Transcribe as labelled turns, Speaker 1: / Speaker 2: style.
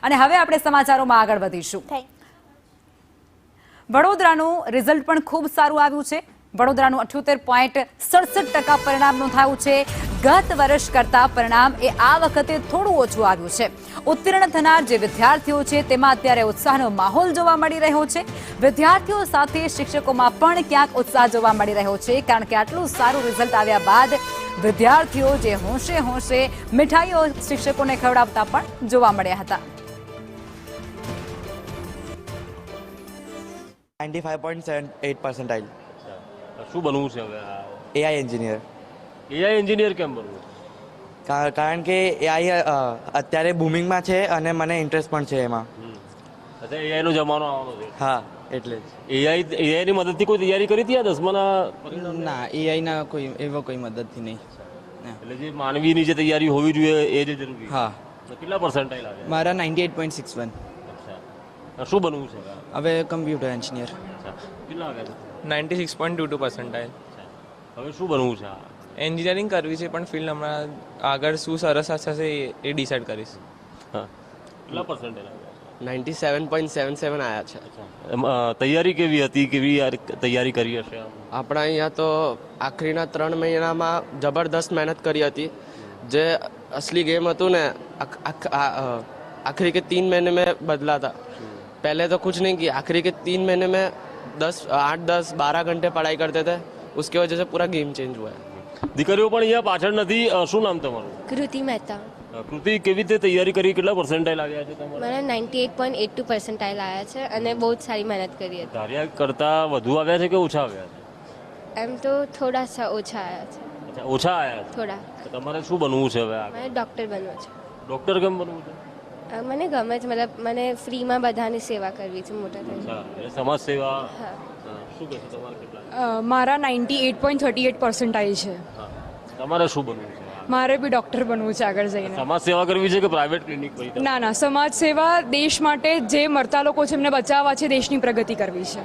Speaker 1: અને હવે આપણે સમાચારોમાં આગળ વધીશું. વડોદરાનું રિઝલ્ટ પણ ખૂબ સારું આવ્યું છે. વડોદરાનું 78.67% પરિણામ નોંધાયું છે. ગત વર્ષ કરતા પરિણામ એ આ વખતે થોડું ઓછું આવ્યું છે. ઉત્તીર્ણ થનાર જે વિદ્યાર્થીઓ છે તેમાં અત્યારે ઉત્સાહનો માહોલ જોવા મળી રહ્યો છે. વિદ્યાર્થીઓ સાથે શિક્ષકોમાં પણ ક્યાંક ઉત્સાહ જોવા મળી રહ્યો છે, કારણ કે આટલું સારું રિઝલ્ટ આવ્યા બાદ વિદ્યાર્થીઓ જે હોંશે હોંશે મીઠાઈઓ શિક્ષકોને ખવડાવતા પણ જોવા મળ્યા હતા.
Speaker 2: 95.78 percentile.
Speaker 3: શું બનવું છે હવે?
Speaker 2: AI engineer.
Speaker 3: AI એન્જિનિયર કેમ બનવું?
Speaker 2: કારણ કે AI અત્યારે બૂમિંગમાં છે અને મને ઇન્ટરેસ્ટ પણ છે એમાં.
Speaker 3: અચ્છા, AI નો જમાનો આવવાનો છે.
Speaker 2: હા, એટલે જ.
Speaker 3: AI ની મદદથી કોઈ તૈયારી કરી હતી આ 10માના?
Speaker 4: ના, AI ના કોઈ મદદથી નહીં.
Speaker 3: એટલે જે માનવીની જે તૈયારી હોવી જોઈએ એ જ જરૂરી.
Speaker 4: હા.
Speaker 3: કેટલા પર્સન્ટાઇલ આવ્યા?
Speaker 4: મારા 98.61.
Speaker 3: અચ્છા, શું બનવું છે
Speaker 4: હવે કમ્પ્યુટર એન્જિનિયર.
Speaker 3: કેટલા આવ્યા?
Speaker 5: 96.22 percentile.
Speaker 3: હવે શું બનવું છે?
Speaker 5: એન્જિનિયરિંગ કરવી છે, પણ ફિલ્ડ હમણાં આગળ શું સરસ થશે એ ડિસાઇડ કરીશ.
Speaker 3: હા, કેટલા પર્સન્ટાઇલ આવ્યા?
Speaker 6: 97.77 આવ્યા છે.
Speaker 3: તૈયારી કેવી હતી? કેવી તૈયારી કરી હશે?
Speaker 6: આપણા અહીંયા તો આખરીના 3 મહિનામાં જબરદસ્ત મહેનત કરી હતી. જે असली गेम હતું ને आखिरी के 3 महीने में बदला था. पहले तो कुछ नहीं किया, आखिरी के 3 महीने में 8, 10, 12 घंटे पढ़ाई करते थे. उसकी वजह से पूरा गेम चेंज हुआ है.
Speaker 3: દીકરીઓ પણ અહીંયા પાછળ નથી. શું નામ તમારું?
Speaker 7: કૃતિ મહેતા.
Speaker 3: કૃતિ, કેવી રીતે તૈયારી કરી? કેટલા પર્સન્ટાઇલ આવ્યા છે તમારા?
Speaker 7: મને 98.82 પર્સન્ટાઇલ આવ્યા છે અને બહુ જ સારી મહેનત કરી હતી.
Speaker 3: ધાર્યા કરતા વધુ આવ્યા છે કે ઓછા આવ્યા છે?
Speaker 7: એમ તો થોડા ઓછા આવ્યા છે.
Speaker 3: અચ્છા, ઓછા આવ્યા છે.
Speaker 7: થોડા.
Speaker 3: તમારે શું બનવું છે હવે?
Speaker 7: મને ડૉક્ટર બનવું છે.
Speaker 3: ડૉક્ટર કેમ બનવું છે?
Speaker 7: મને ગમે છે, મતલબ મને ફ્રીમાં બધાની સેવા કરવી છે મોટા થઈને.
Speaker 3: અચ્છા, એટલે સમાજ સેવા.
Speaker 7: હા.
Speaker 3: શું કહેશો તમારે કેટલા?
Speaker 8: મારા 98.38 પર્સન્ટાઇલ છે.
Speaker 3: તમારે શું બનવું છે?
Speaker 8: મારે બી ડૉક્ટર બનવું છે આગળ જઈને.
Speaker 3: સમાજ સેવા કરવી છે કે પ્રાઇવેટ ક્લિનિક?
Speaker 8: ના, સમાજ સેવા દેશ માટે જે મરતા લોકો છે એમને બચાવવા છે, દેશની પ્રગતિ કરવી છે.